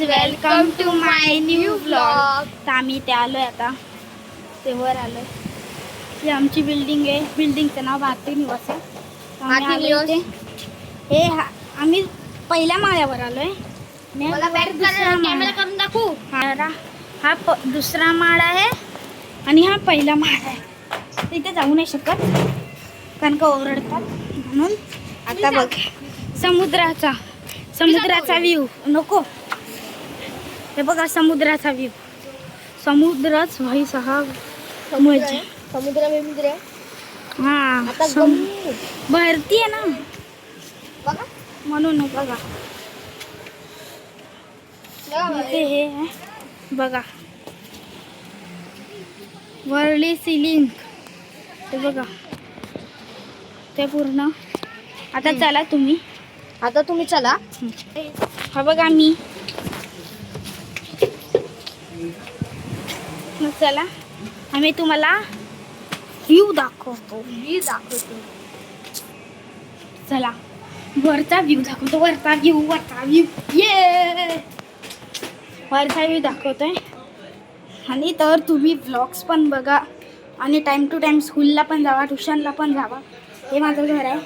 Welcome to my new blog. तर आम्ही इथे आलोय आता, ते वर आलोय. ही आमची बिल्डिंग आहे. बिल्डिंगचं नाव भारती निवास आहे. तर आम्ही भारती आलोय निवास. इथे. आम्ही पहिल्या माळ्यावर आलोय. मला बॅक कॅमेरा करून दाखवू. हा दुसरा माळा आहे आणि हा पहिला माळा आहे. तिथे जाऊ नाही शकत कारण का ओरडतात म्हणून. आता बघ समुद्राचा व्ह्यू. नको, हे बघा समुद्राचा व्ह्यू. समुद्रच भाई साहब. समुद्र हा आता भरती आहे ना बघा म्हणून. बघा इथे हे आहे बघा, वर्ली सिलिंग. ते बघा ते पूर्ण. आता चला तुम्ही. आता तुम्ही चला. हा बघा मी. मग चला आम्ही तुम्हाला व्ह्यू दाखवतो. चला वरचा व्ह्यू दाखवतो. वरचा व्ह्यू ये वरचा व्ह्यू दाखवतोय. आणि तर तुम्ही व्लॉग्स पण बघा आणि टाईम टू टाईम स्कूलला पण जावा, ट्युशनला पण जावा. हे माझं घर आहे.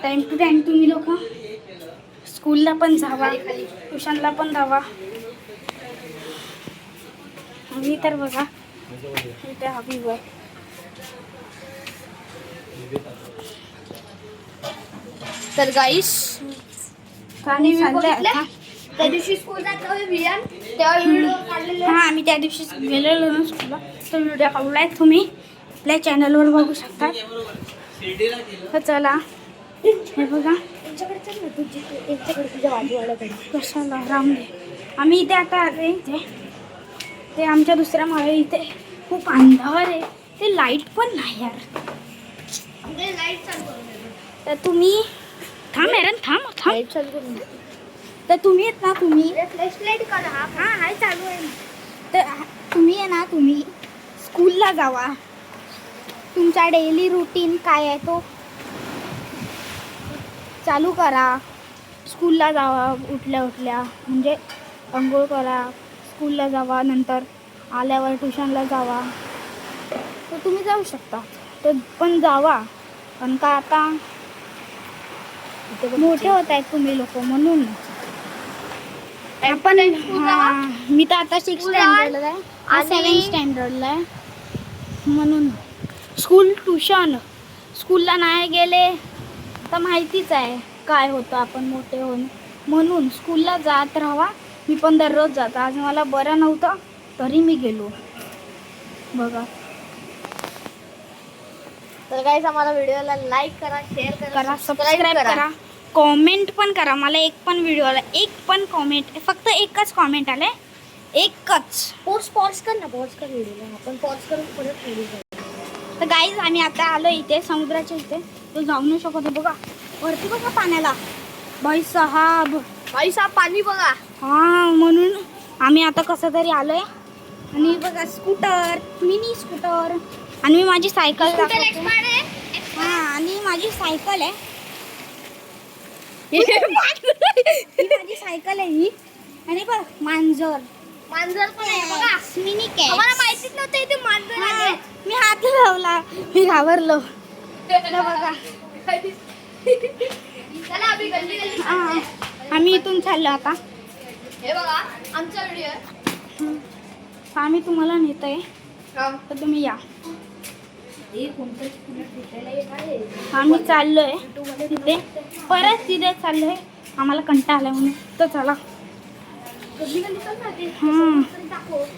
टाईम टू टाईम तुम्ही लोक स्कूलला पण जावा, ट्युशनला पण जावा. आणि तर बघा इथे हा व्ह्यू आहे. तर गाईस आणि चाललंय त्या दिवशी स्कूल तेव्हा व्हिडिओ काढलेले. हा आम्ही त्या दिवशी गेलेलो ना स्कूलला, तो व्हिडिओ काढलाय. तुम्ही आपल्या चॅनलवर बघू शकता. तर चला हे बघा कशाला रामदे. आम्ही इथे आता आले. इथे ते आमच्या दुसऱ्या माळे. इथे खूप अंधार आहे. ते लाईट पण नाही यार. तर तुम्ही थांब एरन थांब. तर तुम्ही आहेत ना, तुम्ही हा आहे चालू आहे. तर तुम्ही आहे ना, तुम्ही स्कूलला जावा. तुमचा डेली रुटीन काय आहे तो चालू करा. स्कूलला जावा उठल्या म्हणजे अंघोळ करा, स्कूलला जावा, नंतर आल्यावर ट्युशनला जावा. तर तुम्ही जाऊ शकता. तर पण जावा पण का आता मोठे होत आहेत तुम्ही लोक म्हणून. आपण मी तर आता 6th स्टँडर्डला आहे, 7th स्टँडर्डला आहे म्हणून. स्कूलला नाही गेले तर माहितीच आहे काय होतं आपण मोठे होऊन. म्हणून स्कूलला जात राहा. मी पण दररोज जातो. आज मला बरं नव्हतं तरी मी गेलो बघा. तर गाईस आम्हाला व्हिडिओला लाईक करा, शेअर करा, सबस्क्राईब करा, कॉमेंट पण करा. मला एक पण व्हिडिओ आला, एक पण कॉमेंट, फक्त एकच कॉमेंट आले, एकच. पॉज कर व्हिडिओला. आपण पॉज करून परत व्हिडिओ. तर गाईज आम्ही आता आलो इथे समुद्राच्या इथे. तो जाऊ नाही शकत. बघा वरती बघा पाण्याला. भाई साहब पाणी बघा. हा म्हणून आम्ही आता कसं तरी आलोय. आणि बघा स्कूटर, मिनी स्कूटर. आणि मी माझी सायकल दाखवते. हा आणि माझी सायकल आहे. ही माझी सायकल आहे ही. आणि बघ मांजर पण आहे बघा. Mini cat. आम्हाला माहितीच नव्हतं इथे मांजर आहे. मी हात लावला, मी घाबरलो. बघा चला गल्ली. आम्ही इथून चाललो आता. हे बघा आमचा व्हिडिओ. आम्ही तुम्हाला नेतोय तर तुम्ही या. आम्ही चाललोय तिथे, परत तिथे चाललोय. आम्हाला कंटाळा आला म्हणून. तर चला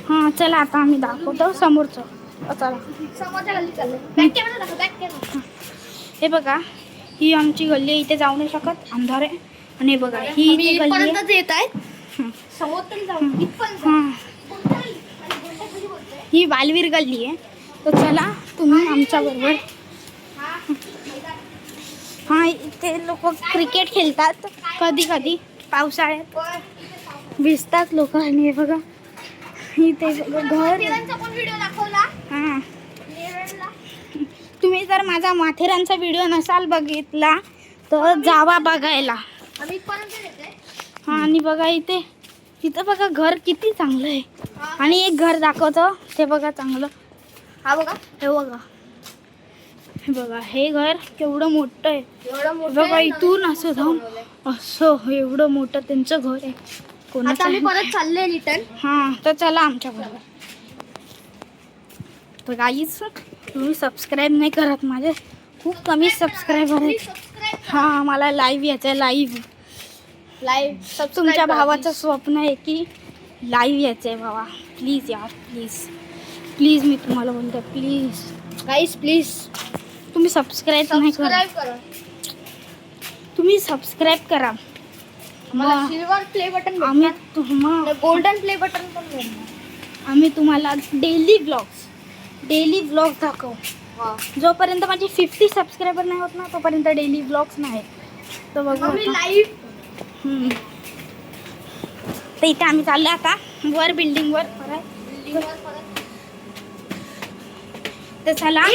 हां चला आता आम्ही दाखवतो समोरचं. चला समोरच्या गल्ली चाललोय. बॅक कॅमेरा दाखव, बॅक कॅमेरा. हे बघा ही आमची गल्ली आहे. इथे जाऊ नाही शकत, अंधार आहे. आणि हे बघा ही इथे गल्ली आहे. येत आहे. समोर तरी जाऊ. हां ही बालवीर गल्ली आहे. तर चला तुम्ही आमच्या बरोबर. हां इथे लोक क्रिकेट खेळतात कधी कधी पावसाळ्यात. भिजतात लोक. आणि हे बघा इथे घर. हां तुम्ही जर माझा माथेरानचा व्हिडिओ नसाल बघितला तर जावा बघायला. हां आणि बघा इथे तिथं बघा घर किती चांगलं आहे. आणि एक घर दाखवतो ते बघा चांगलं. हा बघा हे बघा, हे बघा, हे घर केवढं मोठं आहे. एवढं मोठं बघा आहे, इथून नवीन असं जाऊन बनवलंय. असं एवढं मोठं त्यांचं घर आहे. आता कोणाचं आम्ही आहे? परत चालले रिटर्न. हां, तर चला आमच्या बरोबर. तर गाईच तुम्ही सबस्क्राईब नाही करत, माझे खूप कमी सबस्क्रायबर आहेत. हां, मला लाईव्ह यायचं आहे, लाईव्ह. तुमच्या भावाचं स्वप्न आहे की लाईव्ह यायचं आहे बाबा. प्लीज यार, प्लीज प्लीज, मी तुम्हाला बोलते प्लीज गाईस प्लीज तुम्ही सबस्क्राईब नाही करा. सबस्क्राईब करा. तुम्ही सबस्क्राईब करा. मला मग सिल्वर प्ले बटन आम्ही भेटणार, गोल्डन प्ले बटन पण भेटणार. आम्ही तुम्हाला डेली ब्लॉग्स दाखवू. वा. जोपर्यंत माझे 50 सबस्क्रायबर नाही होत ना तोपर्यंत डेली ब्लॉग्स नाही. तर बघू आम्ही आता. लाईव्ह तर इथे आम्ही चाललो आता वर बिल्डिंगवर. बिल्डिंगवर परत. तर चला.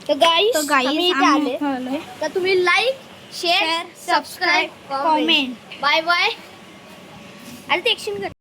तर गाईस गाईज इथे आले. तर तुम्ही like share subscribe comment. Bye bye. आणि ते ॲक्शन कर.